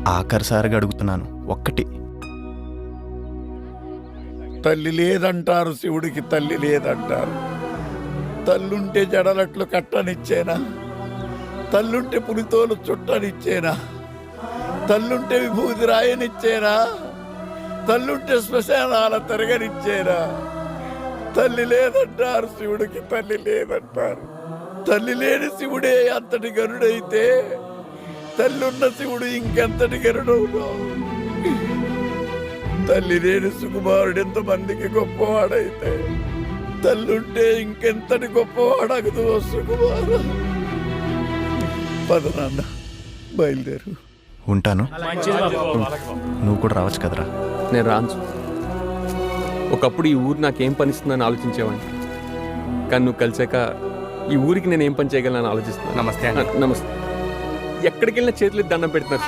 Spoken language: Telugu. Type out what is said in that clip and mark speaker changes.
Speaker 1: ఆఖరిసారిగా అడుగుతున్నాను, ఒక్కటి.
Speaker 2: తల్లి లేదంటారు, శివుడికి తల్లి లేదంటారు. తల్లుంటే జడలట్లు కట్టనిచ్చేనా? తల్లుంటే పులితోలు చుట్టనిచ్చేనా? తల్లుంటే విభూతి రాయనిచ్చేనా? తల్లుంటే శ్మశానాల తిరగనిచ్చేనా? తల్లి లేదంటారు, శివుడికి తల్లి లేదంటారు. తల్లి లేని శివుడే అంతటి గరుడైతే తల్లున్న శివుడు ఇంకెంతటి గరుడవుతావు? తల్లి లేని సుకుమారుడు ఎంతమందికి గొప్పవాడైతే తల్లుంటే ఇంకెంతటి గొప్పవాడగదు సుకుమారు. పద నాన్న, బయలుదేరు.
Speaker 1: ఉంటాను. నువ్వు కూడా రావచ్చు కదరా.
Speaker 3: నేను రాను. ఒకప్పుడు ఈ ఊరు నాకేం పనిస్తుందని ఆలోచించేవాడిని, కానీ నువ్వు కలిసాక ఈ ఊరికి నేను ఏం పని చేయగలను ఆలోచిస్తున్నాను.
Speaker 4: నమస్తే.
Speaker 3: నమస్తే. ఎక్కడికి వెళ్ళినా చేతులు దండం పెడుతున్నారు.